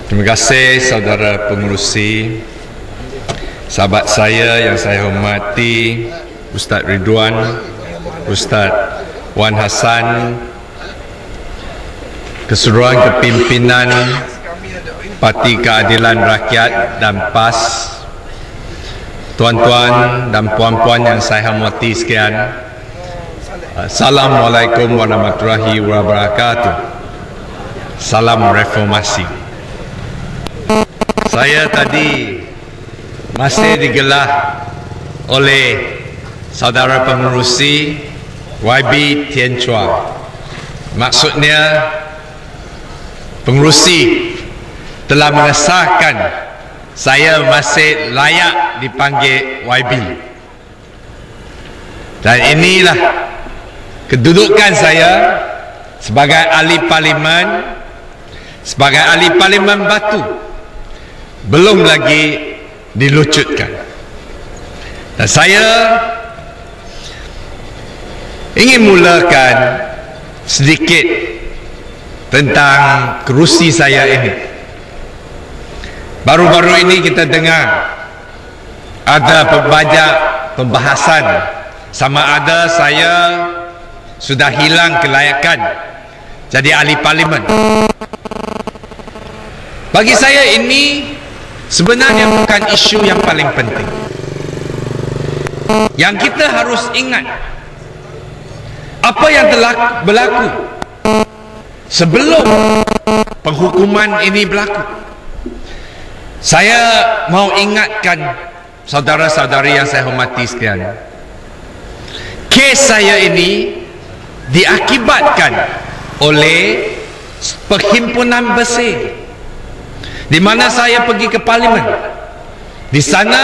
Terima kasih saudara pengerusi, sahabat saya yang saya hormati, Ustaz Ridwan, Ustaz Wan Hassan, keseluruhan kepimpinan Parti Keadilan Rakyat dan PAS, tuan-tuan dan puan-puan yang saya hormati sekalian, Assalamualaikum warahmatullahi wabarakatuh. Salam reformasi. Saya tadi masih digelar oleh saudara pengerusi YB Tian Chua. Maksudnya pengerusi telah mengesahkan saya masih layak dipanggil YB. Dan inilah kedudukan saya sebagai ahli parlimen, sebagai ahli parlimen batu, belum lagi dilucutkan. Dan saya ingin mulakan sedikit tentang kerusi saya ini. Baru-baru ini kita dengar ada banyak pembahasan sama ada saya sudah hilang kelayakan jadi ahli parlimen. Bagi saya ini sebenarnya bukan isu yang paling penting. Yang kita harus ingat apa yang telah berlaku sebelum penghukuman ini berlaku. Saya mau ingatkan saudara-saudari yang saya hormati sekalian, kes saya ini diakibatkan oleh perhimpunan bersih di mana saya pergi ke parlimen. Di sana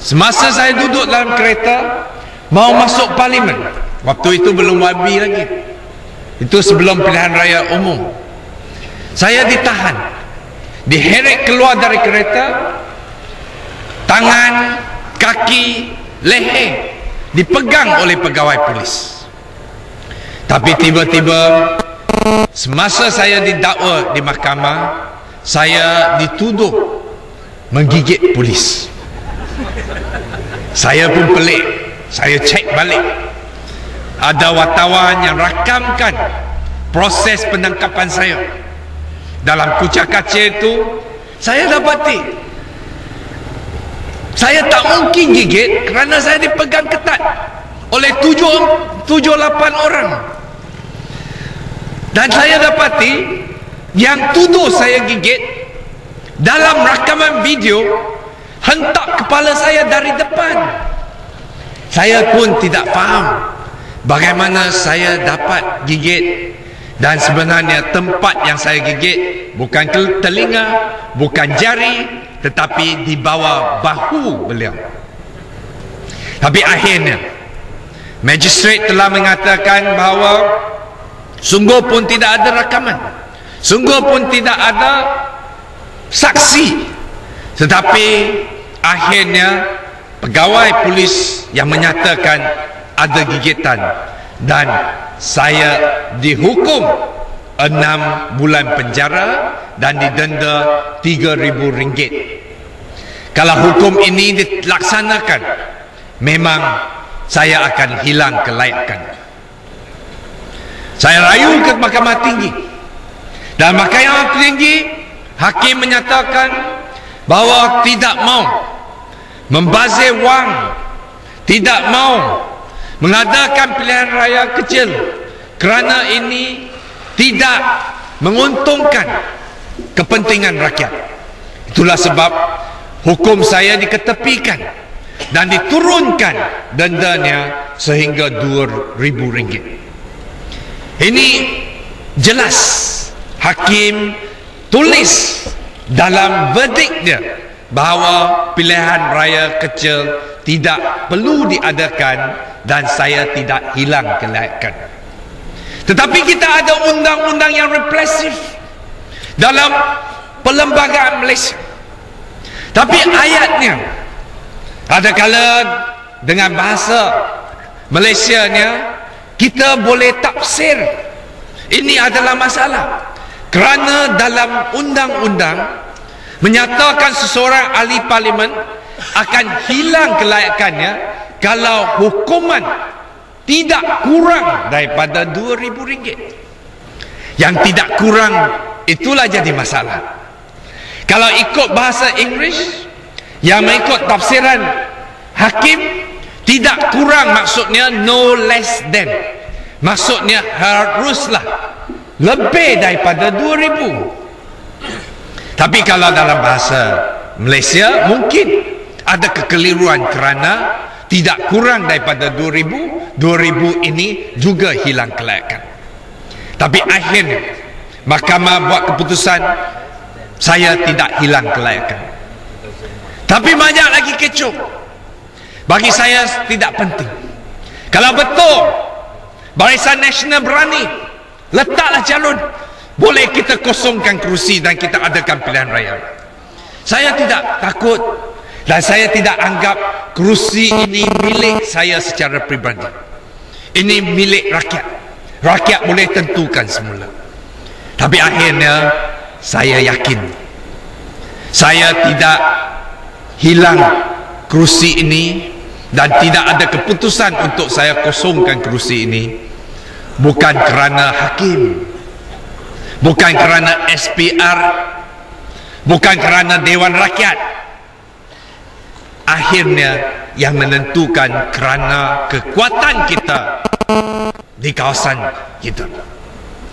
semasa saya duduk dalam kereta mau masuk parlimen, waktu itu belum YB lagi, itu sebelum pilihan raya umum, saya ditahan, diheret keluar dari kereta, tangan, kaki, leher dipegang oleh pegawai polis. Tapi tiba-tiba semasa saya didakwa di mahkamah, saya dituduh menggigit polis. Saya pun pelik, saya cek balik, ada wartawan yang rakamkan proses penangkapan saya. Dalam kucak kaca itu saya dapati saya tak mungkin gigit kerana saya dipegang ketat oleh 7-8 orang. Dan saya dapati yang tuduh saya gigit dalam rakaman video hentak kepala saya dari depan. Saya pun tidak faham bagaimana saya dapat gigit, dan sebenarnya tempat yang saya gigit bukan telinga, bukan jari, tetapi di bawah bahu beliau. Tapi akhirnya magistrate telah mengatakan bahawa sungguh pun tidak ada rakaman, sungguh pun tidak ada saksi, tetapi akhirnya pegawai polis yang menyatakan ada gigitan, dan saya dihukum 6 bulan penjara dan didenda RM3,000. Kalau hukum ini dilaksanakan, memang saya akan hilang kelayakan. Saya rayu ke Mahkamah Tinggi, dan Mahkamah Tinggi hakim menyatakan bahawa tidak mau membazir wang, tidak mau mengadakan pilihan raya kecil kerana ini tidak menguntungkan kepentingan rakyat. Itulah sebab hukum saya diketepikan dan diturunkan dendanya sehingga RM2,000. Ini jelas hakim tulis dalam verdiknya bahawa pilihan raya kecil tidak perlu diadakan dan saya tidak hilang kelayakan. Tetapi kita ada undang-undang yang represif dalam perlembagaan Malaysia. Tapi ayatnya kadang-kala dengan bahasa Malaysianya kita boleh tafsir. Ini adalah masalah. Kerana dalam undang-undang menyatakan seseorang ahli parlimen akan hilang kelayakannya kalau hukuman tidak kurang daripada RM2,000. Yang tidak kurang itulah jadi masalah. Kalau ikut bahasa Inggeris yang mengikut tafsiran hakim, tidak kurang maksudnya no less than, maksudnya haruslah lebih daripada 2,000. Tapi kalau dalam bahasa Malaysia mungkin ada kekeliruan kerana tidak kurang daripada 2,000. 2,000 ini juga hilang kelayakan. Tapi akhirnya mahkamah buat keputusan saya tidak hilang kelayakan. Tapi banyak lagi kecoh. Bagi saya tidak penting. Kalau betul Barisan Nasional berani, letaklah calon, boleh kita kosongkan kerusi dan kita adakan pilihan raya. Saya tidak takut dan saya tidak anggap kerusi ini milik saya secara peribadi. Ini milik rakyat. Rakyat boleh tentukan semula. Tapi akhirnya saya yakin saya tidak hilang kerusi ini dan tidak ada keputusan untuk saya kosongkan kerusi ini bukan kerana hakim, bukan kerana SPR, bukan kerana Dewan Rakyat. Akhirnya yang menentukan kerana kekuatan kita di kawasan kita.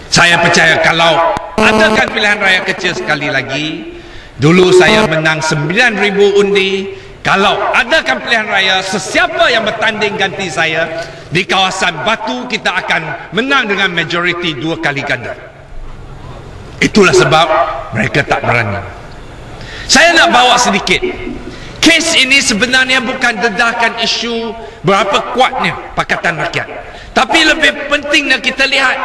Saya percaya kalau adakan pilihan raya kecil sekali lagi, dulu saya menang 9,000 undi. Kalau adakan pilihan raya, sesiapa yang bertanding ganti saya di kawasan Batu, kita akan menang dengan majoriti 2 kali ganda. Itulah sebab mereka tak berani. Saya nak bawa sedikit. Kes ini sebenarnya bukan dedahkan isu berapa kuatnya Pakatan Rakyat, tapi lebih pentingnya kita lihat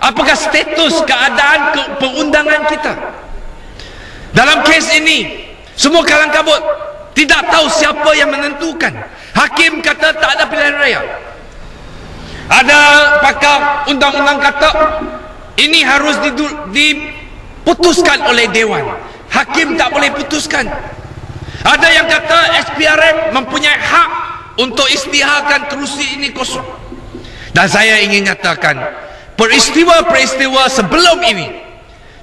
apakah status keadaan perundangan kita. Dalam kes ini semua kalang kabut, tidak tahu siapa yang menentukan. Hakim kata tak ada pilihan raya. Ada pakar undang-undang kata ini harus diputuskan oleh Dewan. Hakim tak boleh putuskan. Ada yang kata SPRM mempunyai hak untuk isytiharkan kerusi ini kosong. Dan saya ingin nyatakan peristiwa-peristiwa sebelum ini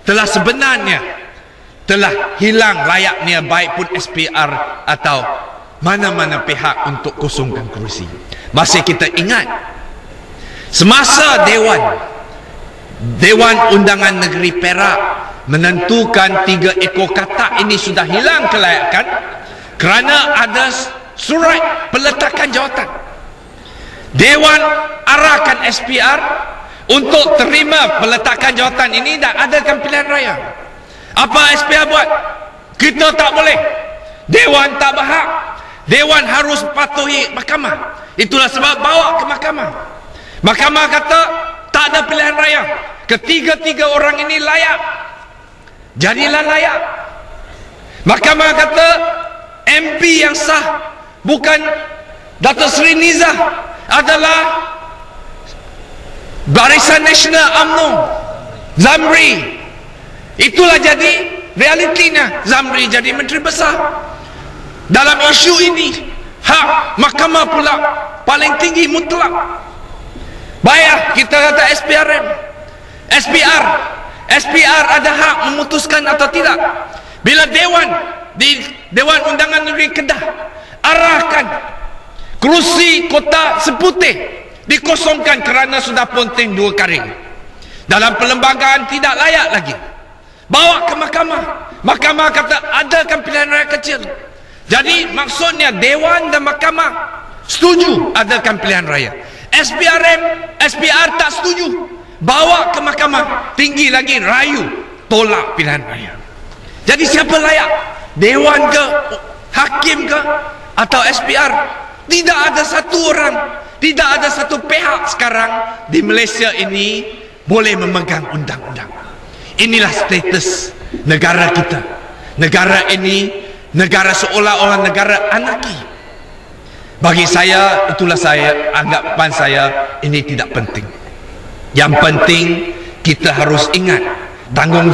telah sebenarnya telah hilang layaknya baik pun SPR atau mana-mana pihak untuk kosongkan kerusi. Masih kita ingat semasa Dewan Undangan Negeri Perak menentukan 3 ekor katak ini sudah hilang kelayakan kerana ada surat peletakan jawatan. Dewan arahkan SPR untuk terima peletakan jawatan ini dan adakan pilihan raya. Apa SPR buat? Kita tak boleh. Dewan tak berhak. Dewan harus patuhi mahkamah. Itulah sebab bawa ke mahkamah. Mahkamah kata tak ada pilihan raya. Ketiga-tiga orang ini layak. Jadilah layak. Mahkamah kata MP yang sah bukan Datuk Seri Nizah, adalah Barisan Nasional UMNO, Zamri. Itulah jadi realitinya. Zamri jadi Menteri Besar. Dalam isu ini hak mahkamah pula paling tinggi mutlak. Baik kita kata SPR ada hak memutuskan atau tidak. Bila Dewan Undangan Negeri Kedah arahkan kerusi kota Seputih dikosongkan kerana sudah ponteng 2 kali, dalam perlembagaan tidak layak lagi, bawa ke mahkamah. Mahkamah kata adakan pilihan raya kecil. Jadi maksudnya Dewan dan mahkamah setuju adakan pilihan raya. SPR tak setuju, bawa ke mahkamah tinggi lagi, rayu tolak pilihan raya. Jadi siapa layak? Dewan ke, hakim ke, atau SPR? Tidak ada satu orang, tidak ada satu pihak sekarang di Malaysia ini boleh memegang undang-undang. Inilah status negara kita. Negara ini negara seolah-olah negara anarki. Bagi saya, itulah anggapan saya, ini tidak penting. Yang penting kita harus ingat tanggung